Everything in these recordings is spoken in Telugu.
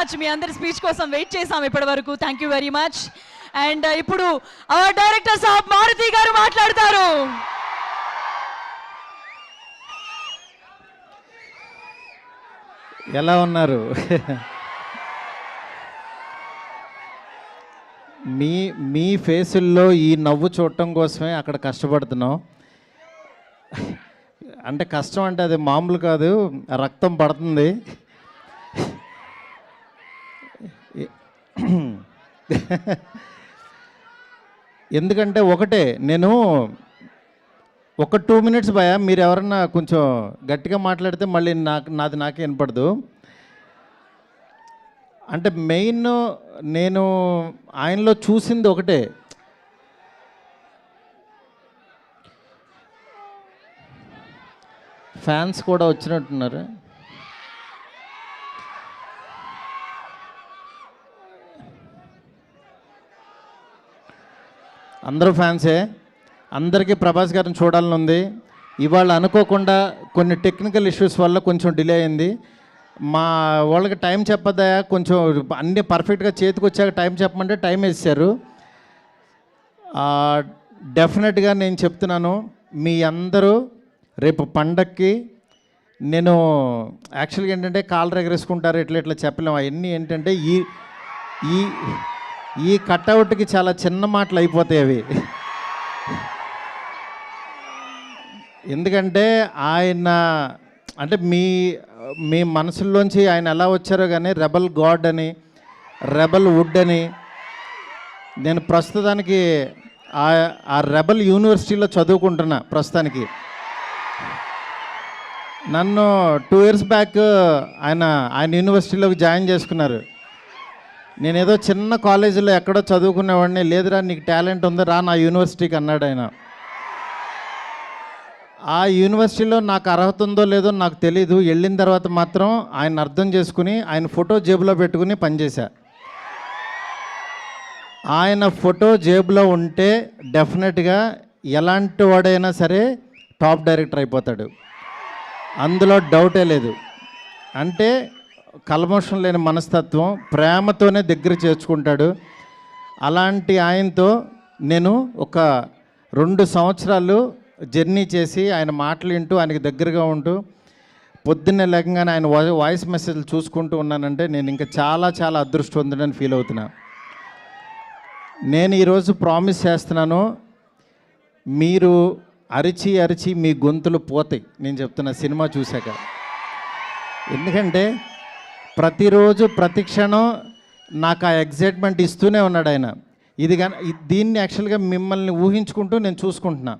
మచ్. మీ అందరి స్పీచ్ కోసం వెయిట్ చేసాం ఇప్పటి వరకు. Thank you very much. And ఇప్పుడు అవర్ డైరెక్టర్ సాబ్ మారుతి గారు మాట్లాడతారు. ఎలా ఉన్నారు? మీ ఫేసుల్లో ఈ నవ్వు చూడటం కోసమే అక్కడ కష్టపడుతున్నాం. అంటే కష్టం అంటే అది మామూలు కాదు, రక్తం పడుతుంది. ఎందుకంటే ఒకటే, నేను ఒక 2 minutes భయ, మీరు ఎవరన్నా కొంచెం గట్టిగా మాట్లాడితే మళ్ళీ నాకే వినపడదు. అంటే మెయిన్ నేను ఆయనలో చూసింది ఒకటే, ఫ్యాన్స్ కూడా వచ్చినట్టున్నారు. అందరూ ఫ్యాన్సే. అందరికీ ప్రభాస్ గారిని చూడాలని ఉంది. ఇవాళ అనుకోకుండా కొన్ని టెక్నికల్ ఇష్యూస్ వల్ల కొంచెం డిలే అయింది. మా వాళ్ళకి టైం చెప్పద్దా, కొంచెం అన్నీ పర్ఫెక్ట్గా చేతికి వచ్చాక టైం చెప్పమంటే టైం వేసారు. డెఫినెట్గా నేను చెప్తున్నాను, మీ అందరూ రేపు పండక్కి, నేను యాక్చువల్గా ఏంటంటే కాళ్ళు ఎగరేసుకుంటారు, ఇట్లా చెప్పలేము. అవన్నీ ఏంటంటే ఈ కట్అవుట్కి చాలా చిన్న మాటలు అయిపోతాయి అవి. ఎందుకంటే ఆయన అంటే మీ మనసుల్లోంచి ఆయన ఎలా వచ్చారో కానీ రెబల్ గాడ్ అని, రెబల్ వుడ్ అని, నేను ప్రస్తుతానికి ఆ రెబల్ యూనివర్సిటీలో చదువుకుంటున్నా ప్రస్తుతానికి. నన్ను 2 years బ్యాక్ ఆయన యూనివర్సిటీలోకి జాయిన్ చేసుకున్నారు. నేనేదో చిన్న కాలేజీలో ఎక్కడో చదువుకునేవాడిని. లేదురా నీకు టాలెంట్ ఉంది, రా నా యూనివర్సిటీకి అన్నాడు ఆయన. ఆ యూనివర్సిటీలో నాకు అర్హత ఉందో లేదో నాకు తెలీదు. వెళ్ళిన తర్వాత మాత్రం ఆయన అర్థం చేసుకుని ఆయన ఫోటో జేబులో పెట్టుకుని పనిచేశా. ఆయన ఫోటో జేబులో ఉంటే డెఫినెట్గా ఎలాంటి వాడైనా సరే టాప్ డైరెక్టర్ అయిపోతాడు, అందులో డౌటే లేదు. అంటే కల్మషం లేని మనస్తత్వం, ప్రేమతోనే దగ్గర చేర్చుకుంటాడు. అలాంటి ఆయనతో నేను ఒక 2 సంవత్సరాలు జర్నీ చేసి ఆయన మాటలు వింటూ ఆయనకి దగ్గరగా ఉంటూ పొద్దున్నే లేకగానే ఆయన వాయిస్ మెసేజ్లు చూసుకుంటూ ఉన్నానంటే నేను ఇంకా చాలా చాలా అదృష్టవంతుడని ఫీల్ అవుతున్నా. నేను ఈరోజు ప్రామిస్ చేస్తున్నాను, మీరు అరిచి మీ గొంతులు పోతాయి నేను చెప్తున్నా సినిమా చూశాక. ఎందుకంటే ప్రతిరోజు ప్రతి క్షణం నాకు ఆ ఎగ్జైట్మెంట్ ఇస్తూనే ఉన్నాడు ఆయన. దీన్ని యాక్చువల్గా మిమ్మల్ని ఊహించుకుంటూ నేను చూసుకుంటున్నా.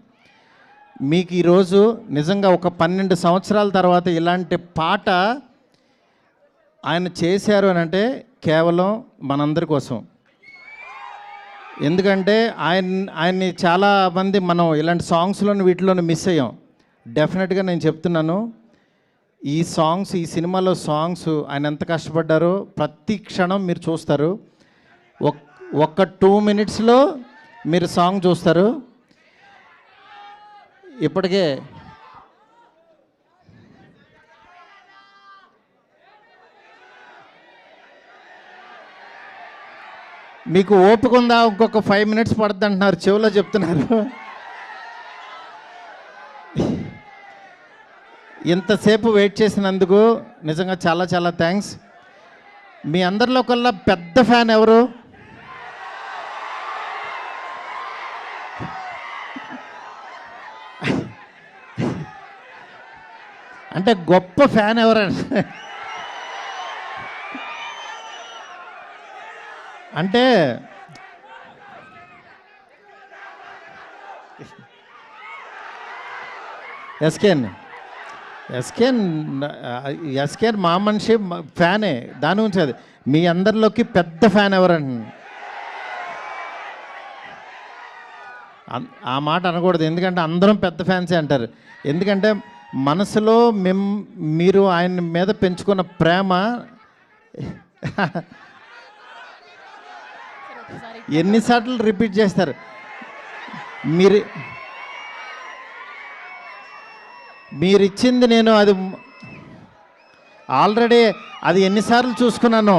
మీకు ఈరోజు నిజంగా ఒక 12 సంవత్సరాల తర్వాత ఇలాంటి పాట ఆయన చేశారు అని అంటే కేవలం మనందరి కోసం. ఎందుకంటే ఆయన్ని చాలామంది మనం ఇలాంటి సాంగ్స్లోని వీటిలోని మిస్ అయ్యాం. డెఫినెట్గా నేను చెప్తున్నాను, ఈ సినిమాలో సాంగ్స్ ఆయన ఎంత కష్టపడ్డారో ప్రతి క్షణం మీరు చూస్తారు. ఒక్క 2 minutesలో మీరు సాంగ్ చూస్తారు. ఇప్పటికే మీకు ఓపిక ఉందా, ఇంకొక 5 minutes పడుతుంది అంటున్నారు, చెవిలో చెప్తున్నారు. ఇంతసేపు వెయిట్ చేసినందుకు నిజంగా చాలా చాలా థ్యాంక్స్. మీ అందరిలో కల్లా పెద్ద ఫ్యాన్ ఎవరు? అంటే గొప్ప ఫ్యాన్ ఎవరంటే అంటే ఎస్కేన్ మా మనిషి ఫ్యానే, దాని గురించి అది. మీ అందరిలోకి పెద్ద ఫ్యాన్ ఎవరండి? ఆ మాట అనకూడదు, ఎందుకంటే అందరం పెద్ద ఫ్యాన్సే అంటారు. ఎందుకంటే మనసులో మీరు ఆయన మీద పెంచుకున్న ప్రేమ ఎన్నిసార్లు రిపీట్ చేస్తారు. మీరిచ్చింది నేను అది ఆల్రెడీ అది ఎన్నిసార్లు చూసుకున్నాను.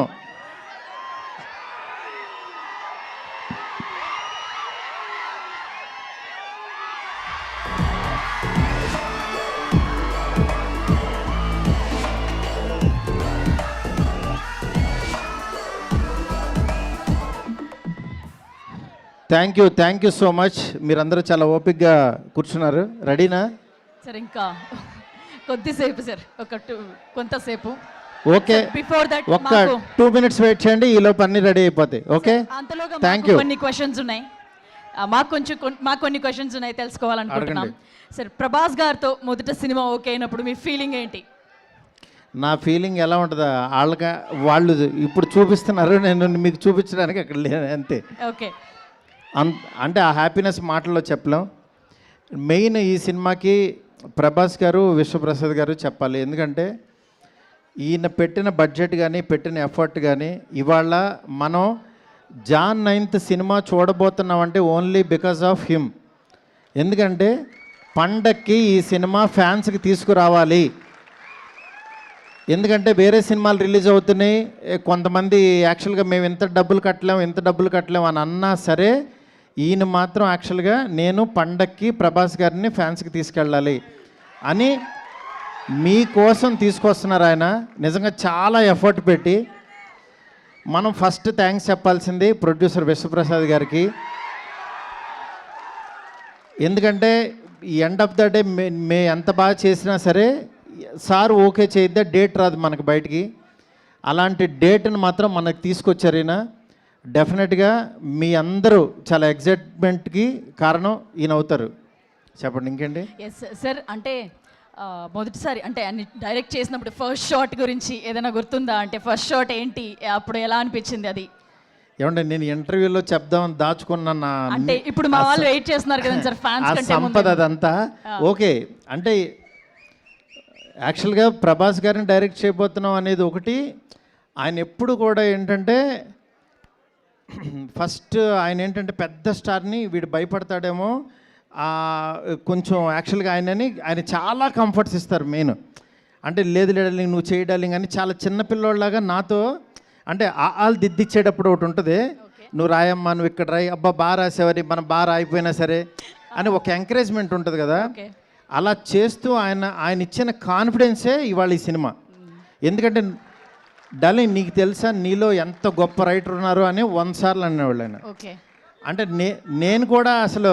Thank you so much. మీరందరూ చాలా ఓపిక్గా కూర్చున్నారు. రెడీనా? సార్ ఇంకా కొద్దిసేపు సార్, కొంతసేపు. ఓకే, బిఫోర్ దట్ ఒక్క 2 minutes వెయిట్ చేయండి, ఈలోపు అన్ని రెడీ అయిపోతాయి. ఓకే, అంతలోగా థ్యాంక్ యూ. కొన్ని క్వశ్చన్స్ ఉన్నాయి, మాకు కొన్ని క్వశ్చన్స్ ఉన్నాయి, తెలుసుకోవాలనుకుంటున్నాం. సార్, ప్రభాస్ గారితో మొదట సినిమా ఓకే అయినప్పుడు మీ ఫీలింగ్ ఏంటి? నా ఫీలింగ్ ఎలా ఉంటుందా, వాళ్ళు ఇప్పుడు చూపిస్తున్నారు, నేను మీకు చూపించడానికి అక్కడ లేదు అంతే. ఓకే, అంటే ఆ హ్యాపీనెస్ మాటల్లో చెప్పలేం. మెయిన్ ఈ సినిమాకి ప్రభాస్ గారు, విశ్వప్రసాద్ గారు చెప్పాలి. ఎందుకంటే ఈయన పెట్టిన బడ్జెట్ కానీ పెట్టిన ఎఫర్ట్ కానీ, ఇవాళ మనం జాన్ 9th సినిమా చూడబోతున్నామంటే ఓన్లీ బికాస్ ఆఫ్ హిమ్. ఎందుకంటే పండక్కి ఈ సినిమా ఫ్యాన్స్కి తీసుకురావాలి. ఎందుకంటే వేరే సినిమాలు రిలీజ్ అవుతున్నాయి, కొంతమంది యాక్చువల్గా మేము ఇంత డబ్బులు కట్టలేము అని అన్నా సరే, ఈయన మాత్రం యాక్చువల్గా నేను పండక్కి ప్రభాస్ గారిని ఫ్యాన్స్కి తీసుకెళ్ళాలి అని మీకోసం తీసుకొస్తున్నారు. ఆయన నిజంగా చాలా ఎఫర్ట్ పెట్టి. మనం ఫస్ట్ థ్యాంక్స్ చెప్పాల్సింది ప్రొడ్యూసర్ విశ్వప్రసాద్ గారికి. ఎందుకంటే ఎండ్ ఆఫ్ ద డే మే ఎంత బాగా చేసినా సరే సార్ ఓకే చేయిద్దా డేట్ రాదు మనకు బయటికి. అలాంటి డేట్ని మాత్రం మనకు తీసుకొచ్చారు ఈయన. డెఫినెట్గా మీ అందరూ చాలా ఎగ్జైట్మెంట్కి కారణం ఈయన అవుతారు. చెప్పండి ఇంకేంటి? ఎస్ సార్, అంటే మొదటిసారి అంటే అన్ని డైరెక్ట్ చేసినప్పుడు ఫస్ట్ షాట్ గురించి ఏదైనా గుర్తుందా? అంటే ఫస్ట్ షాట్ ఏంటి, అప్పుడు ఎలా అనిపించింది అది? ఏమంటే నేను ఇంటర్వ్యూలో చెప్దామని దాచుకున్న నా అంటే ఇప్పుడు మా వాళ్ళు వెయిట్ చేస్తున్నారు కదా సార్, ఫ్యాన్స్ కంటే సంపద అదంతా ఓకే. అంటే యాక్చువల్గా ప్రభాస్ గారిని డైరెక్ట్ చేయబోతున్నాం అనేది ఒకటి. ఆయన ఎప్పుడు కూడా ఏంటంటే ఫస్ట్ ఆయన ఏంటంటే పెద్ద స్టార్ని వీడు భయపడతాడేమో కొంచెం. యాక్చువల్గా ఆయన చాలా కంఫర్ట్స్ ఇస్తారు. మెయిన్ అంటే లేదు డార్లింగ్ నువ్వు చేయి డార్లింగ్ అని చాలా చిన్నపిల్లోళ్ళలాగా నాతో అంటే వాళ్ళు దిద్దిచ్చేటప్పుడు ఒకటి ఉంటుంది, నువ్వు రాయమ్మా, నువ్వు ఇక్కడ రాయి, అబ్బా బాగా రాసేవారి, మనం బాగా రాయిపోయినా సరే అని ఒక ఎంకరేజ్మెంట్ ఉంటుంది కదా. అలా చేస్తూ ఆయన ఇచ్చిన కాన్ఫిడెన్సే ఇవాళ ఈ సినిమా. ఎందుకంటే డార్లింగ్ నీకు తెలుసా నీలో ఎంత గొప్ప రైటర్ ఉన్నారు అని 100 సార్లు అనేవాళ్ళు ఆయన. అంటే నేను కూడా అసలు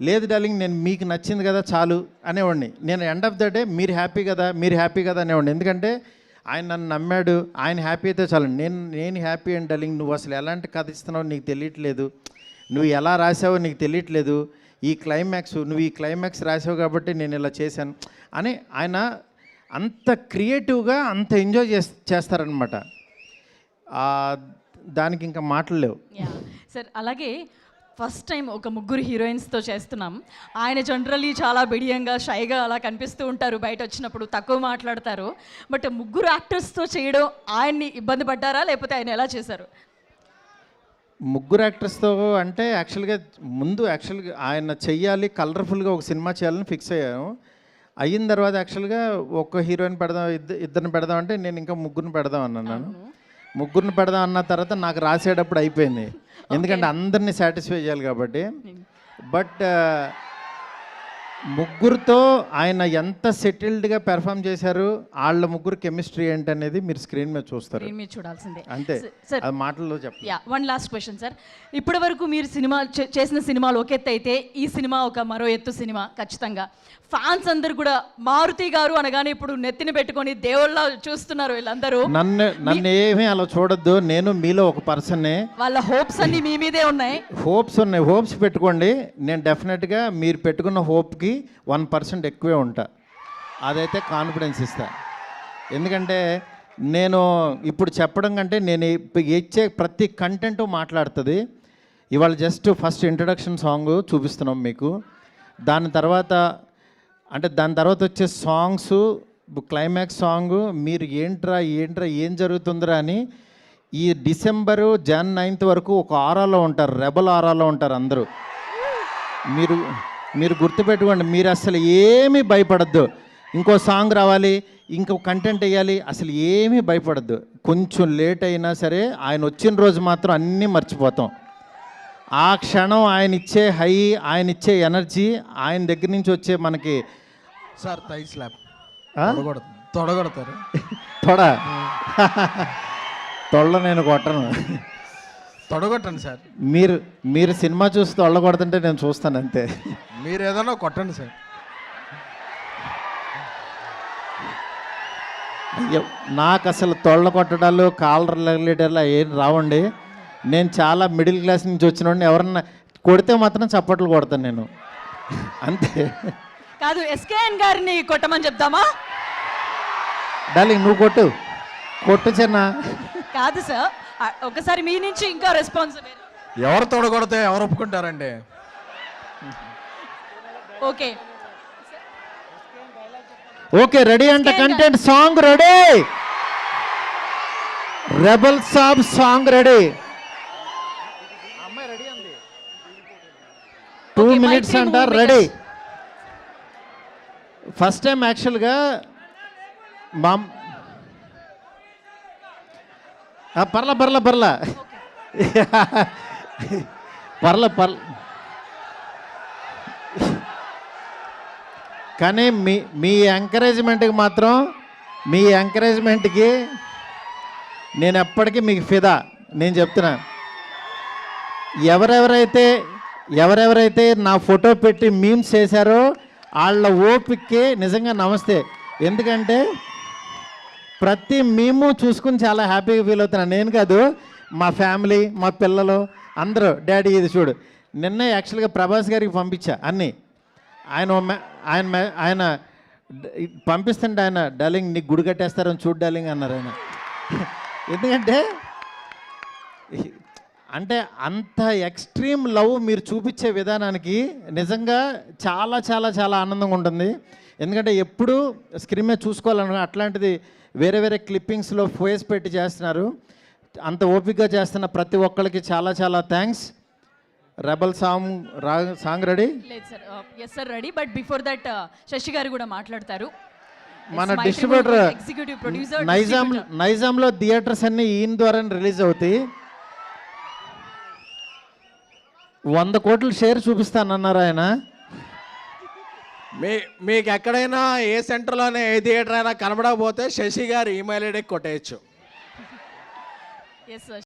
లేదు డార్లింగ్ నేను మీకు నచ్చింది కదా చాలు అనేవాడిని. నేను ఎండ్ ఆఫ్ ద డే మీరు హ్యాపీ కదా అనేవాడిని. ఎందుకంటే ఆయన నన్ను నమ్మాడు, ఆయన హ్యాపీ అయితే చాలు. నేను హ్యాపీ అండ్ డార్లింగ్ నువ్వు అసలు ఎలాంటి కథ ఇస్తున్నావు నీకు తెలియట్లేదు, నువ్వు ఎలా రాసావో నీకు తెలియట్లేదు, నువ్వు ఈ క్లైమాక్స్ రాసావు కాబట్టి నేను ఇలా చేశాను అని ఆయన అంత క్రియేటివ్గా అంత ఎంజాయ్ చేస్తారనమాట. దానికి ఇంకా మాటలు లేవు సార్. అలాగే ఫస్ట్ టైం ఒక ముగ్గురు హీరోయిన్స్తో చేస్తున్నాం. ఆయన జనరల్లీ చాలా బిడియంగా షైగా అలా కనిపిస్తూ ఉంటారు, బయట వచ్చినప్పుడు తక్కువ మాట్లాడతారు. బట్ ముగ్గురు యాక్టర్స్తో చేయడం ఆయన్ని ఇబ్బంది పడ్డారా, లేకపోతే ఆయన ఎలా చేశారు? ముగ్గురు యాక్టర్స్తో అంటే యాక్చువల్గా ఆయన చెయ్యాలి, కలర్ఫుల్గా ఒక సినిమా చేయాలని ఫిక్స్ అయ్యాము. అయిన తర్వాత యాక్చువల్గా ఒక హీరోయిన్ పెడదాం, ఇద్దరిని పెడదాం అంటే నేను ఇంకా ముగ్గురిని పెడదాం అన్నాను. ముగ్గురిని పెడదాం అన్న తర్వాత నాకు రాసేటప్పుడు అయిపోయింది, ఎందుకంటే అందరినీ సాటిస్ఫై చేయాలి కాబట్టి. బట్ ముగ్గురుతో ఆయన ఎంత సెటిల్డ్గా పెర్ఫామ్ చేశారు, వాళ్ళ ముగ్గురు కెమిస్ట్రీ ఏంటి అనేది మీరు స్క్రీన్ మీద చూస్తారు, చూడాల్సిందే అంతే. అది మాటల్లో చెప్పండి. వన్ లాస్ట్ క్వశ్చన్ సార్, ఇప్పటి వరకు మీరు చేసిన సినిమాలు ఒక ఎత్తు అయితే ఈ సినిమా ఒక మరో ఎత్తు సినిమా ఖచ్చితంగా. ఫ్యాన్స్ అందరు కూడా మారుతి గారు అనగానే ఇప్పుడు నెత్తిని పెట్టుకొని దేవుళ్ళ చూస్తున్నారు వీళ్ళందరూ. నన్ను ఏమీ అలా చూడొద్దు, నేను మీలో ఒక పర్సన్నే. వాళ్ళ హోప్స్ అన్ని మీ మీదే ఉన్నాయి. హోప్స్ పెట్టుకోండి. నేను డెఫినెట్గా మీరు పెట్టుకున్న హోప్కి 1% ఎక్కువే ఉంటా, అదైతే కాన్ఫిడెన్స్ ఇస్తా. ఎందుకంటే నేను ఇప్పుడు చెప్పడం కంటే నేను ఇచ్చే ప్రతి కంటెంట్ మాట్లాడుతుంది. ఇవాళ జస్ట్ ఫస్ట్ ఇంట్రడక్షన్ సాంగ్ చూపిస్తున్నాం మీకు, దాని తర్వాత వచ్చే సాంగ్స్, క్లైమాక్స్ సాంగ్ మీరు ఏంట్రా ఏం జరుగుతుందిరా అని ఈ డిసెంబరు Jan 9th వరకు ఒక ఆరాలో ఉంటారు, రెబల్ ఆరాలో ఉంటారు అందరూ. మీరు గుర్తుపెట్టుకోండి, మీరు అసలు ఏమీ భయపడద్దు. ఇంకో సాంగ్ రావాలి, ఇంకో కంటెంట్ వేయాలి, అసలు ఏమీ భయపడద్దు. కొంచెం లేట్ అయినా సరే ఆయన వచ్చిన రోజు మాత్రం అన్నీ మర్చిపోతాం. ఆ క్షణం ఆయన ఇచ్చే హై, ఆయన ఇచ్చే ఎనర్జీ, ఆయన దగ్గర నుంచి వచ్చే మనకి సార్ థై స్లాప్ తొడగొడతారు. తొడ నేను కొట్టను. తొడగొట్టండి సార్. మీరు మీరు సినిమా చూసి తొళ్ళగొడుతుంటే నేను చూస్తాను అంతే. మీరు ఏదైనా కొట్టండి సార్. అయ్యో, నాకు అసలు తొళ్ళ కొట్టడాలు కాలర్ లీటర్లు ఏం రావండి. నేను చాలా మిడిల్ క్లాస్ నుంచి వచ్చిన ఎవరన్నా కొడితే మాత్రం చప్పట్లు కొడతాను నేను అంతే. కాదు, ఎస్కేఎన్ గారిని కొట్టమని చెప్దామా? డార్లింగ్ నువ్వు కొట్టు కొట్టు చిన్న. కాదు సార్, ఒకసారి మీ నుంచి ఇంకా రెస్పాన్స్. ఎవరు తొడగొడితే ఎవరు ఒప్పుకుంటారండి? ఓకే ఓకే రెడీ అంట. Content song ready, rebel Saab song ready. 2 Okay, minutes Maitri అంట movie రెడీ. ఫస్ట్ టైం యాక్చువల్గా మా పర్ల కానీ మీ ఎంకరేజ్మెంట్కి మాత్రం, మీ ఎంకరేజ్మెంట్కి నేను ఎప్పటికీ మీకు ఫిదా. నేను చెప్తున్నా, ఎవరెవరైతే నా ఫోటో పెట్టి మీమ్స్ చేశారో వాళ్ళ ఓపిక్కి నిజంగా నమస్తే. ఎందుకంటే ప్రతి మీము చూసుకుని చాలా హ్యాపీగా ఫీల్ అవుతున్నాను. నేను కాదు, మా ఫ్యామిలీ, మా పిల్లలు అందరూ డాడీ ఇది చూడు. నిన్నే యాక్చువల్గా ప్రభాస్ గారికి పంపించా అన్నీ. ఆయన పంపిస్తుంటే ఆయన డార్లింగ్ నీకు గుడి కట్టేస్తారని చూడు డార్లింగ్ అన్నారు ఆయన. ఎందుకంటే అంటే అంత ఎక్స్ట్రీమ్ లవ్ మీరు చూపించే విధానానికి నిజంగా చాలా చాలా చాలా ఆనందంగా ఉంటుంది. ఎందుకంటే ఎప్పుడు స్క్రీన్ మీద చూసుకోవాలను, అట్లాంటిది వేరే వేరే క్లిప్పింగ్స్లో ఫేస్ పెట్టి చేస్తున్నారు. అంత ఓపికగా చేస్తున్న ప్రతి ఒక్కరికి చాలా చాలా థ్యాంక్స్. Rebel song ready? లేదు sir, yes sir ready. But before that Shashi garu కూడా మాట్లాడతారు. మన డిస్ట్రిబ్యూటర్ ఎగ్జిక్యూటివ్ ప్రొడ్యూసర్ నైజాంలో థియేటర్స్ అన్నీ ఈయన ద్వారా రిలీజ్ అవుతాయి. 100 కోట్ల షేర్ చూపిస్తానన్నారు ఆయన. మీకు ఎక్కడైనా ఏ సెంటర్లోనే ఏ థియేటర్ అయినా కనబడకపోతే శశి గారు ఈమెయిల్ ఐడికి కొట్టేయచ్చు. ఎస్